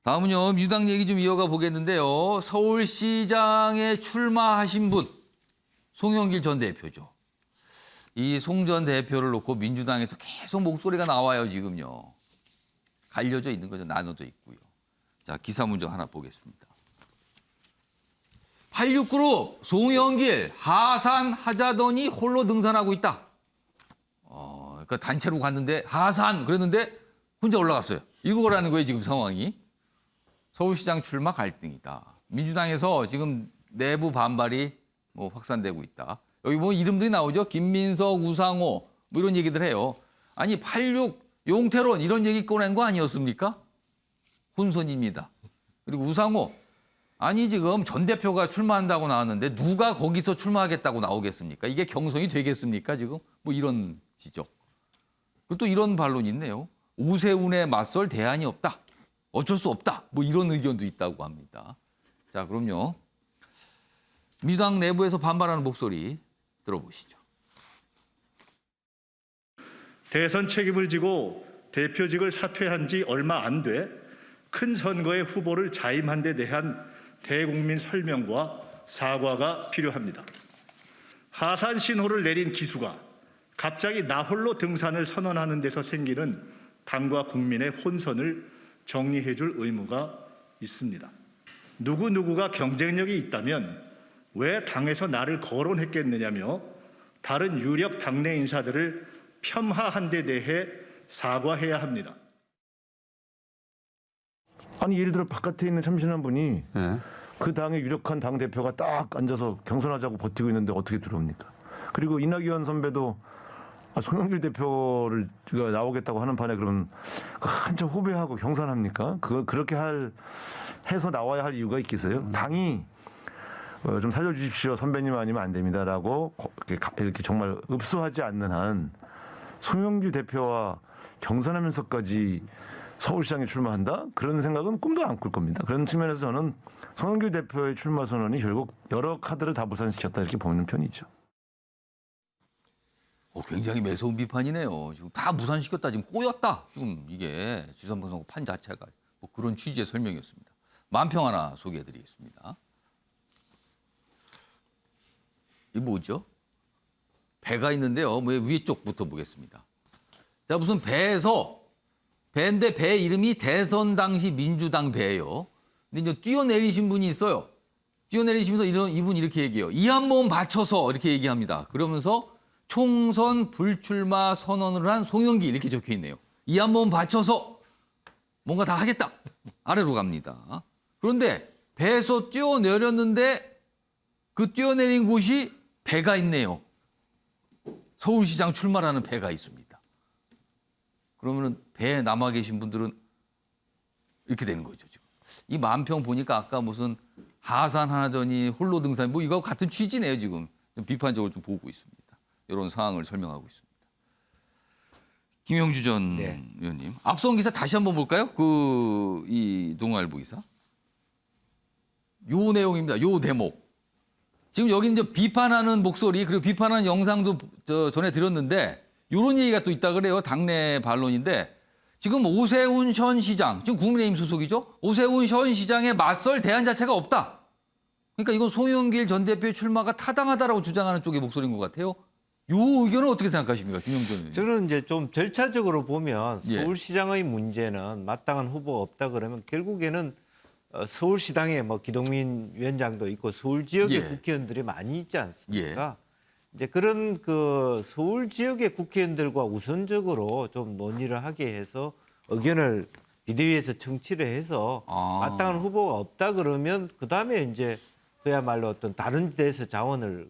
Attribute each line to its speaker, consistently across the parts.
Speaker 1: 다음은요, 민주당 얘기 좀 이어가 보겠는데요. 서울시장에 출마하신 분, 송영길 전 대표죠. 이 송 전 대표를 놓고 민주당에서 계속 목소리가 나와요, 지금요. 갈려져 있는 거죠. 나눠져 있고요. 자, 기사 문제 하나 보겠습니다. 86그룹 송영길 하산하자더니 홀로 등산하고 있다. 그러니까 단체로 갔는데 하산 그랬는데 혼자 올라갔어요. 이거라는 거예요, 지금 상황이. 서울시장 출마 갈등이다. 민주당에서 지금 내부 반발이 확산되고 있다. 여기 뭐 이름들이 나오죠. 김민석, 우상호 뭐 이런 얘기들 해요. 아니 86 용태론 이런 얘기 꺼낸 거 아니었습니까? 혼선입니다. 그리고 우상호 아니 지금 전 대표가 출마한다고 나왔는데 누가 거기서 출마하겠다고 나오겠습니까? 이게 경선이 되겠습니까 지금? 뭐 이런 지적. 그리고 또 이런 반론이 있네요. 오세훈에 맞설 대안이 없다. 어쩔 수 없다. 뭐 이런 의견도 있다고 합니다. 자, 그럼요. 민주당 내부에서 반발하는 목소리 들어보시죠.
Speaker 2: 대선 책임을 지고 대표직을 사퇴한 지 얼마 안 돼 큰 선거에 후보를 자임한 데 대한 대국민 설명과 사과가 필요합니다. 하산 신호를 내린 기수가 갑자기 나 홀로 등산을 선언하는 데서 생기는 당과 국민의 혼선을 정리해 줄 의무가 있습니다. 누구누구가 경쟁력이 있다면 왜 당에서 나를 거론했겠느냐며 다른 유력 당내 인사들을 폄하한 데 대해 사과해야 합니다.
Speaker 3: 아니 예를 들어 바깥에 있는 참신한 분이 그 당의 유력한 당 대표가 딱 앉아서 경선하자고 버티고 있는데 어떻게 들어옵니까? 그리고 이낙연 선배도 송영길 대표를 나오겠다고 하는 판에 그러면 한참 후배하고 경선합니까? 그렇게 해서 나와야 할 이유가 있겠어요? 당이 좀 살려주십시오 선배님 아니면 안 됩니다라고 이렇게 정말 읍소하지 않는 한 송영길 대표와 경선하면서까지 서울시장에 출마한다? 그런 생각은 꿈도 안 꿀 겁니다. 그런 측면에서 저는 송영길 대표의 출마 선언이 결국 여러 카드를 다 무산시켰다 이렇게 보는 편이죠.
Speaker 1: 굉장히 매서운 비판이네요. 지금 다 무산시켰다. 지금 꼬였다. 지금 이게 지선방송 판 자체가 뭐 그런 취지의 설명이었습니다. 만평 하나 소개해드리겠습니다. 이 뭐죠? 배가 있는데요. 위에 쪽부터 보겠습니다. 자, 무슨 배인데 배 이름이 대선 당시 민주당 배예요. 근데 이제 뛰어내리신 분이 있어요. 뛰어내리시면서 이분 이렇게 얘기해요. 이 한 몸 바쳐서 이렇게 얘기합니다. 그러면서 총선 불출마 선언을 한 송영길 이렇게 적혀 있네요. 이 한 몸 바쳐서 뭔가 다 하겠다. 아래로 갑니다. 그런데 배에서 뛰어내렸는데 그 뛰어내린 곳이 배가 있네요. 서울시장 출마라는 배가 있습니다. 그러면은 배에 남아 계신 분들은 이렇게 되는 거죠, 지금. 이 만평 보니까 아까 무슨 하산하자더니 홀로 등산 뭐 이거하고 같은 취지네요, 지금. 좀 비판적으로 좀 보고 있습니다. 이런 상황을 설명하고 있습니다. 김영주 전 의원님. 앞선 기사 다시 한번 볼까요? 이 동아일보 기사. 요 내용입니다. 요 대목. 지금 여기 이제 비판하는 목소리 그리고 비판하는 영상도 전해드렸는데 이런 얘기가 또 있다 그래요. 당내 반론인데 지금 오세훈 현 시장, 지금 국민의힘 소속이죠. 오세훈 현 시장에 맞설 대안 자체가 없다. 그러니까 이건 송영길 전 대표의 출마가 타당하다라고 주장하는 쪽의 목소리인 것 같아요. 이 의견은 어떻게 생각하십니까, 김영준 의원님?
Speaker 4: 저는 이제 좀 절차적으로 보면 서울시장의 문제는 마땅한 후보가 없다 그러면 결국에는 서울시당에 뭐 기동민 위원장도 있고 서울 지역의 국회의원들이 많이 있지 않습니까? 이제 그런 서울 지역의 국회의원들과 우선적으로 좀 논의를 하게 해서 의견을 비대위에서 청취를 해서 마땅한 후보가 없다 그러면 그 다음에 이제 그야말로 어떤 다른 데서 자원을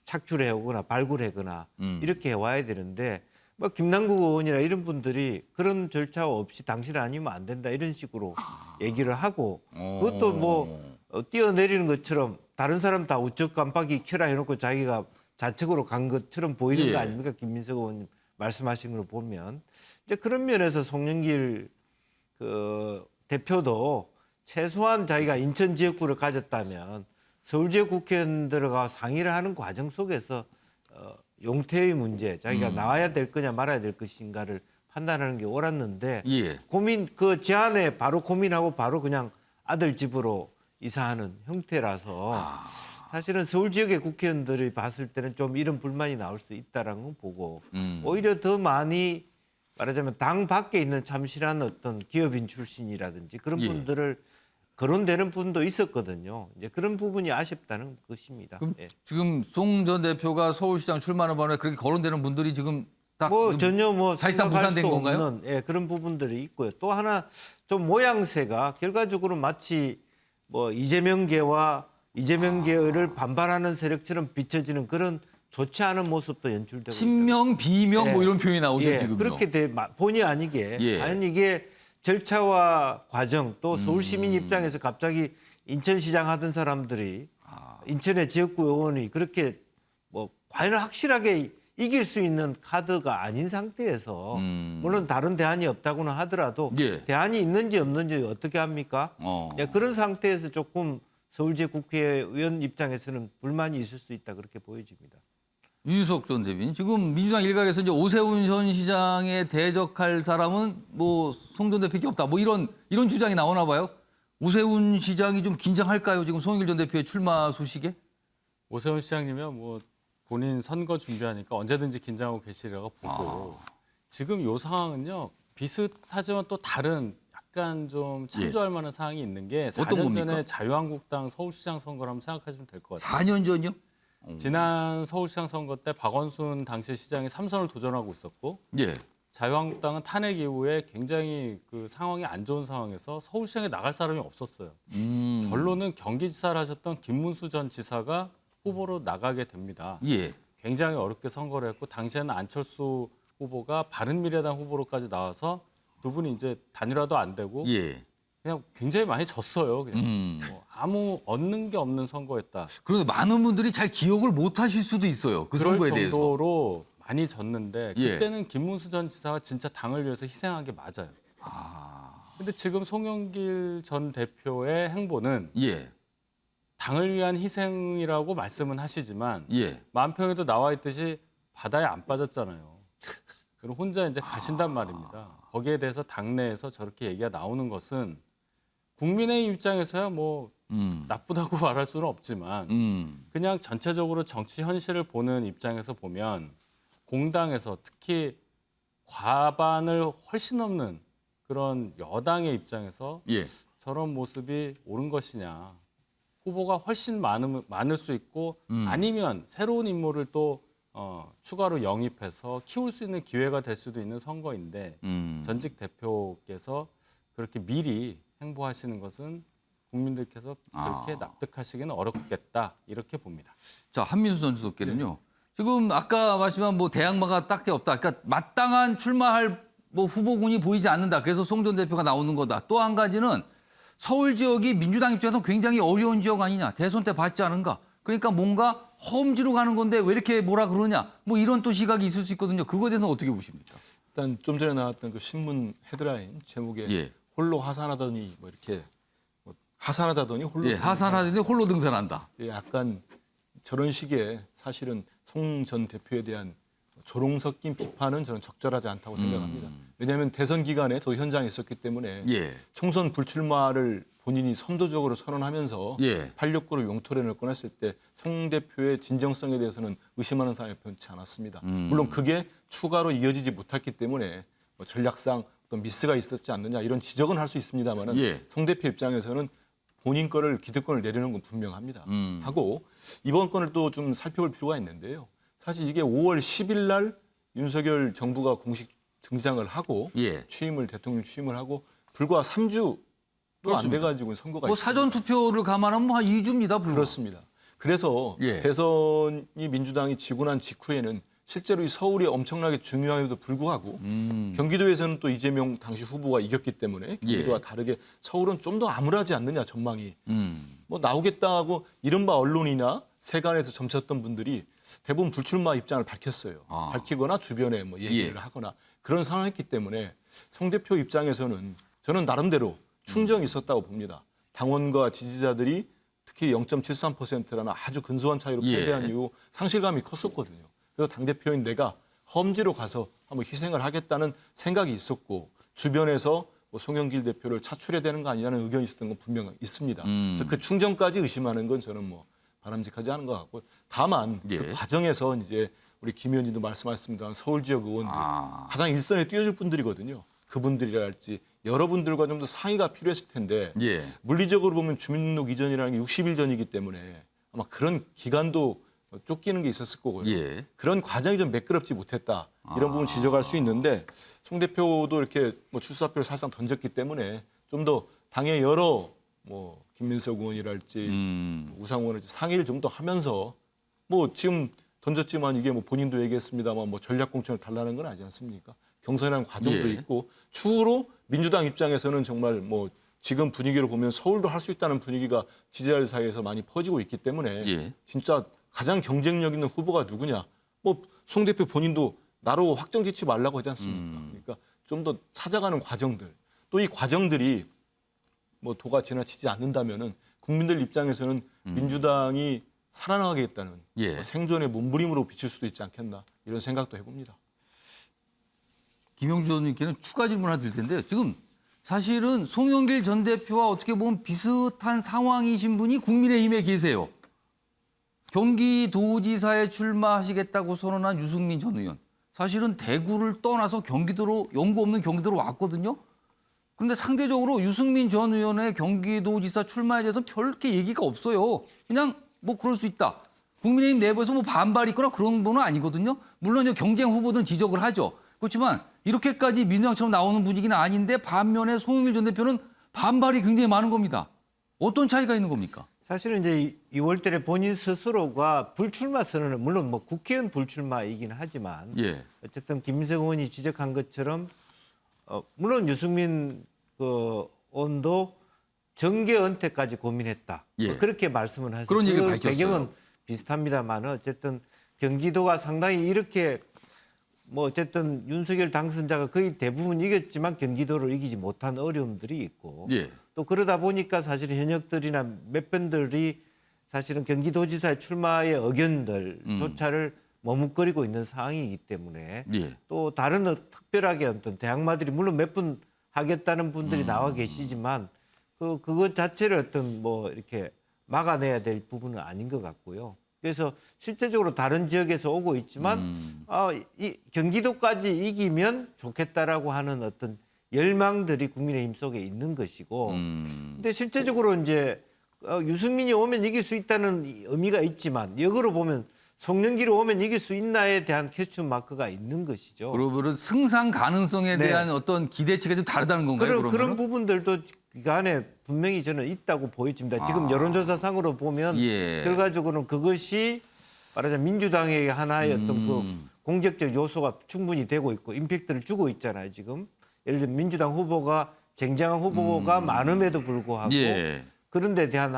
Speaker 4: 착출해 오거나 발굴하거나 이렇게 해와야 되는데 뭐 김남국 의원이나 이런 분들이 그런 절차 없이 당신 아니면 안 된다 이런 식으로 얘기를 하고 그것도 뭐 뛰어내리는 것처럼 다른 사람 다 우측 깜빡이 켜라 해놓고 자기가 좌측으로 간 것처럼 보이는 거 아닙니까? 김민석 의원님 말씀하신 걸 보면 이제 그런 면에서 송영길 대표도 최소한 자기가 인천 지역구를 가졌다면 서울 지역 국회의원들과 상의를 하는 과정 속에서 용태의 문제, 자기가 나와야 될 거냐 말아야 될 것인가를 판단하는 게 옳았는데
Speaker 1: 예.
Speaker 4: 고민 그 제안에 바로 고민하고 바로 그냥 아들 집으로 이사하는 형태라서 사실은 서울 지역의 국회의원들이 봤을 때는 좀 이런 불만이 나올 수 있다라는 건 보고 오히려 더 많이 말하자면 당 밖에 있는 참신한 어떤 기업인 출신이라든지 그런
Speaker 1: 예.
Speaker 4: 분들을 거론되는 분도 있었거든요. 이제 그런 부분이 아쉽다는 것입니다.
Speaker 1: 그럼
Speaker 4: 예.
Speaker 1: 지금 송 전 대표가 서울시장 출마하는 바람에 그렇게 거론되는 분들이 지금 딱
Speaker 4: 뭐 전혀 뭐
Speaker 1: 사실상
Speaker 4: 생각할
Speaker 1: 무산된
Speaker 4: 수도
Speaker 1: 건가요?
Speaker 4: 없는 예, 그런 부분들이 있고요. 또 하나 좀 모양새가 결과적으로 마치 뭐 이재명계와 이재명계를 반발하는 세력처럼 비춰지는 그런 좋지 않은 모습도 연출되고
Speaker 1: 친명, 비명
Speaker 4: 예.
Speaker 1: 뭐 이런 표현이 나오죠
Speaker 4: 예,
Speaker 1: 지금요.
Speaker 4: 그렇게 본의 아니게
Speaker 1: 예.
Speaker 4: 과연 이게 절차와 과정 또 서울 시민 입장에서 갑자기 인천시장 하던 사람들이 인천의 지역구 의원이 그렇게 뭐 과연 확실하게 이길 수 있는 카드가 아닌 상태에서 물론 다른 대안이 없다고는 하더라도
Speaker 1: 예.
Speaker 4: 대안이 있는지 없는지 어떻게 합니까? 예, 그런 상태에서 조금 서울지역 국회의원 입장에서는 불만이 있을 수 있다 그렇게 보여집니다.
Speaker 1: 윤희석 전 대변인 지금 민주당 일각에서 이제 오세훈 전 시장에 대적할 사람은 뭐 송 전 대표밖에 없다. 뭐 이런 주장이 나오나 봐요. 오세훈 시장이 좀 긴장할까요? 지금 송영길 전 대표의 출마 소식에?
Speaker 5: 오세훈 시장님은 뭐 본인 선거 준비하니까 언제든지 긴장하고 계시리라고 보고 지금 요 상황은요 비슷하지만 또 다른 약간 좀 참조할 만한 사항이 있는 게 4년
Speaker 1: 어떤 겁니까?
Speaker 5: 전에 자유한국당 서울시장 선거를 한번 생각하시면 될 것 같아요.
Speaker 1: 4년 전이요?
Speaker 5: 지난 서울시장 선거 때 박원순 당시 시장이 3선을 도전하고 있었고
Speaker 1: 예.
Speaker 5: 자유한국당은 탄핵 이후에 굉장히 그 상황이 안 좋은 상황에서 서울시장에 나갈 사람이 없었어요. 결론은 경기지사를 하셨던 김문수 전 지사가 후보로 나가게 됩니다.
Speaker 1: 예.
Speaker 5: 굉장히 어렵게 선거를 했고 당시에는 안철수 후보가 바른미래당 후보로까지 나와서 두 분이 이제 단일화도 안 되고
Speaker 1: 예.
Speaker 5: 그냥 굉장히 많이 졌어요. 그냥 뭐 아무 얻는 게 없는 선거였다.
Speaker 1: 그런데 많은 분들이 잘 기억을 못 하실 수도 있어요. 그
Speaker 5: 그럴
Speaker 1: 선거에 대해서.
Speaker 5: 정도로 많이 졌는데
Speaker 1: 예.
Speaker 5: 그때는 김문수 전 지사가 진짜 당을 위해서 희생한 게 맞아요. 근데 지금 송영길 전 대표의 행보는
Speaker 1: 예.
Speaker 5: 당을 위한 희생이라고 말씀은 하시지만
Speaker 1: 예.
Speaker 5: 만평에도 나와 있듯이 바다에 안 빠졌잖아요. 그럼 혼자 이제 가신단 말입니다. 거기에 대해서 당내에서 저렇게 얘기가 나오는 것은 국민의 입장에서야 뭐 나쁘다고 말할 수는 없지만 그냥 전체적으로 정치 현실을 보는 입장에서 보면 공당에서 특히 과반을 훨씬 넘는 그런 여당의 입장에서
Speaker 1: 예.
Speaker 5: 저런 모습이 옳은 것이냐. 후보가 훨씬 많을 수 있고 아니면 새로운 인물을 또 추가로 영입해서 키울 수 있는 기회가 될 수도 있는 선거인데 전직 대표께서 그렇게 미리 행보하시는 것은 국민들께서 그렇게 납득하시기는 어렵겠다 이렇게 봅니다.
Speaker 1: 자, 한민수 전 수석께는요. 지금 아까 말씀한 뭐 대항마가 딱히 없다. 그러니까 마땅한 출마할 뭐 후보군이 보이지 않는다. 그래서 송 전 대표가 나오는 거다. 또 한 가지는 서울 지역이 민주당 입장에서 굉장히 어려운 지역 아니냐. 대선 때 받지 않은가. 그러니까 뭔가 험지로 가는 건데 왜 이렇게 뭐라 그러냐. 뭐 이런 또 시각이 있을 수 있거든요. 그거에 대해서는 어떻게 보십니까?
Speaker 6: 일단 좀 전에 나왔던 그 신문 헤드라인 제목에
Speaker 1: 예.
Speaker 6: 홀로 하산하더니 뭐 이렇게 뭐 하산하자더니 홀로
Speaker 1: 예, 하산하는데 홀로 등산한다.
Speaker 6: 예, 약간 저런 식의 사실은 송 전 대표에 대한 조롱 섞인 비판은 저는 적절하지 않다고 생각합니다. 왜냐하면 대선 기간에 저도 현장에 있었기 때문에
Speaker 1: 예.
Speaker 6: 총선 불출마를 본인이 선도적으로 선언하면서
Speaker 1: 예.
Speaker 6: 869로 용토론을 꺼냈을 때 송 대표의 진정성에 대해서는 의심하는 사람이 많지 않았습니다. 물론 그게 추가로 이어지지 못했기 때문에 뭐 전략상 어떤 미스가 있었지 않느냐 이런 지적은 할 수 있습니다만은
Speaker 1: 예.
Speaker 6: 송 대표 입장에서는 본인 거를 기득권을 내리는 건 분명합니다. 하고 이번 건을 또 좀 살펴볼 필요가 있는데요. 사실 이게 5월 10일 날 윤석열 정부가 공식 등장을 하고
Speaker 1: 예.
Speaker 6: 대통령 취임을 하고 불과 3주 또 안 돼가지고 선거가
Speaker 1: 뭐
Speaker 6: 있습니다.
Speaker 1: 사전 투표를 감안하면 뭐 한 2주입니다. 불과.
Speaker 6: 그렇습니다. 그래서
Speaker 1: 예.
Speaker 6: 대선이 민주당이 지고 난 직후에는 실제로 이 서울이 엄청나게 중요함에도 불구하고 경기도에서는 또 이재명 당시 후보가 이겼기 때문에 경기도와
Speaker 1: 예.
Speaker 6: 다르게 서울은 좀 더 암울하지 않느냐 전망이. 뭐 나오겠다고 이른바 언론이나 세간에서 점쳤던 분들이 대부분 불출마 입장을 밝혔어요. 밝히거나 주변에 뭐 얘기를
Speaker 1: 예.
Speaker 6: 하거나 그런 상황이었기 때문에 송 대표 입장에서는 저는 나름대로 충정이 있었다고 봅니다. 당원과 지지자들이 특히 0.73%라는 아주 근소한 차이로
Speaker 1: 예.
Speaker 6: 패배한 이후 상실감이 컸었거든요. 그래서 당대표인 내가 험지로 가서 한번 희생을 하겠다는 생각이 있었고 주변에서 뭐 송영길 대표를 차출해야 되는 거 아니냐는 의견이 있었던 건 분명 있습니다. 그래서 그 충정까지 의심하는 건 저는 뭐 바람직하지 않은 것 같고 다만
Speaker 1: 예.
Speaker 6: 그 과정에서 이제 우리 김 의원님도 말씀하셨습니다만 서울 지역 의원들 가장 일선에 뛰어줄 분들이거든요. 그분들이랄지 여러분들과 좀 더 상의가 필요했을 텐데
Speaker 1: 예.
Speaker 6: 물리적으로 보면 주민등록 이전이라는 게 60일 전이기 때문에 아마 그런 기간도 쫓기는 게 있었을 거고요.
Speaker 1: 예.
Speaker 6: 그런 과정이 좀 매끄럽지 못했다. 이런 부분 지적할 수 있는데 송 대표도 이렇게 뭐 출사표를 사실상 던졌기 때문에 좀 더 당의 여러 뭐 김민석 의원이랄지 우상호 의원이랄지 상의를 좀 더 하면서 뭐 지금 던졌지만 이게 뭐 본인도 얘기했습니다만 뭐 전략공천을 달라는 건 아니지 않습니까? 경선이라는 과정도
Speaker 1: 예.
Speaker 6: 있고 추후로 민주당 입장에서는 정말 뭐 지금 분위기로 보면 서울도 할 수 있다는 분위기가 지지자들 사이에서 많이 퍼지고 있기 때문에
Speaker 1: 예.
Speaker 6: 진짜 가장 경쟁력 있는 후보가 누구냐? 뭐 송 대표 본인도 나로 확정 짓지 말라고 하지 않습니까? 그러니까 좀 더 찾아가는 과정들 또 이 과정들이 뭐 도가 지나치지 않는다면은 국민들 입장에서는 민주당이 살아나가겠다는
Speaker 1: 예.
Speaker 6: 생존의 몸부림으로 비칠 수도 있지 않겠나 이런 생각도 해봅니다.
Speaker 1: 김영주 의원님께는 추가 질문 하나 드릴 텐데요. 지금 사실은 송영길 전 대표와 어떻게 보면 비슷한 상황이신 분이 국민의힘에 계세요. 경기도지사에 출마하시겠다고 선언한 유승민 전 의원. 사실은 대구를 떠나서 경기도로 연고 없는 경기도로 왔거든요. 그런데 상대적으로 유승민 전 의원의 경기도지사 출마에 대해서 별게 얘기가 없어요. 그냥 뭐 그럴 수 있다. 국민의힘 내부에서 뭐 반발이 있거나 그런 분은 아니거든요. 물론 이제 경쟁 후보들은 지적을 하죠. 그렇지만 이렇게까지 민주당처럼 나오는 분위기는 아닌데 반면에 송영길 전 대표는 반발이 굉장히 많은 겁니다. 어떤 차이가 있는 겁니까?
Speaker 4: 사실은 이제 2월 달에 본인 스스로가 불출마 선언을 물론 뭐 국회의원 불출마이긴 하지만
Speaker 1: 예.
Speaker 4: 어쨌든 김민석 의원이 지적한 것처럼 물론 유승민 그 의원도 정계 은퇴까지 고민했다.
Speaker 1: 예.
Speaker 4: 뭐 그렇게 말씀을 하세요.
Speaker 1: 그런 얘기를
Speaker 4: 그
Speaker 1: 밝혔어요.
Speaker 4: 배경은 비슷합니다만 어쨌든 경기도가 상당히 이렇게 뭐 어쨌든 윤석열 당선자가 거의 대부분 이겼지만 경기도를 이기지 못한 어려움들이 있고
Speaker 1: 예.
Speaker 4: 또 그러다 보니까 사실 현역들이나 몇 분들이 사실은 경기도지사의 출마의 의견들조차를 머뭇거리고 있는 상황이기 때문에
Speaker 1: 예.
Speaker 4: 또 다른 특별하게 어떤 대항마들이 물론 몇 분 하겠다는 분들이 나와 계시지만 그것 자체를 어떤 뭐 이렇게 막아내야 될 부분은 아닌 것 같고요. 그래서 실제적으로 다른 지역에서 오고 있지만 이 경기도까지 이기면 좋겠다라고 하는 어떤 열망들이 국민의힘 속에 있는 것이고 근데 실제적으로 이제 유승민이 오면 이길 수 있다는 의미가 있지만 역으로 보면 송영길이 오면 이길 수 있나에 대한 퀘스천 마크가 있는 것이죠.
Speaker 1: 그러면 승상 가능성에
Speaker 4: 네.
Speaker 1: 대한 어떤 기대치가 좀 다르다는 건가요?
Speaker 4: 그런 부분들도 그 안에 분명히 저는 있다고 보여집니다. 지금 여론조사상으로 보면
Speaker 1: 예.
Speaker 4: 결과적으로는 그것이 말하자면 민주당의 하나의 어떤 그 공격적 요소가 충분히 되고 있고 임팩트를 주고 있잖아요. 지금 예를 들면 민주당 후보가 쟁쟁한 후보가 많음에도 불구하고
Speaker 1: 예.
Speaker 4: 그런 데 대한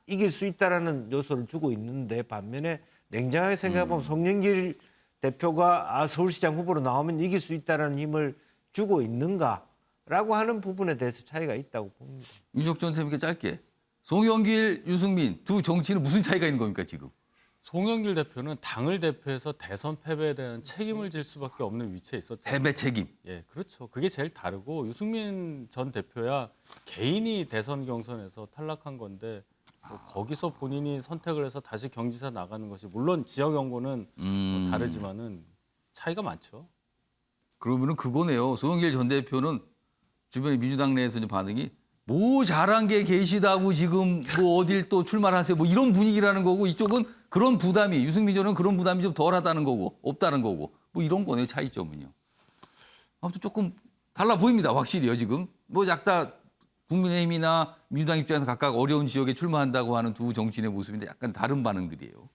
Speaker 4: 이길 수 있다라는 요소를 주고 있는데 반면에 냉정하게 생각해보면 송영길 대표가 서울시장 후보로 나오면 이길 수 있다는 힘을 주고 있는가라고 하는 부분에 대해서 차이가 있다고 봅니다.
Speaker 1: 유석전 선생님께 짧게. 송영길, 유승민 두 정치인은 무슨 차이가 있는 겁니까 지금?
Speaker 5: 송영길 대표는 당을 대표해서 대선 패배에 대한 책임을 질 수밖에 없는 위치에 있었잖아요.
Speaker 1: 패배 책임.
Speaker 5: 예, 그렇죠. 그게 제일 다르고 유승민 전 대표야 개인이 대선 경선에서 탈락한 건데 뭐 거기서 본인이 선택을 해서 다시 경지사 나가는 것이 물론 지역 연고는 뭐 다르지만은 차이가 많죠.
Speaker 1: 그러면은 그거네요. 송영길 전 대표는 주변에 민주당 내에서 이제 반응이 뭐 잘한 게 계시다고 지금 뭐 어딜 또 출마를 하세요. 뭐 이런 분위기라는 거고 이쪽은 그런 부담이 유승민 전은 그런 부담이 좀 덜하다는 거고 없다는 거고 뭐 이런 거네요. 차이점은요. 아무튼 조금 달라 보입니다. 확실히요 지금. 뭐 약간 국민의힘이나 민주당 입장에서 각각 어려운 지역에 출마한다고 하는 두 정치인의 모습인데 약간 다른 반응들이에요.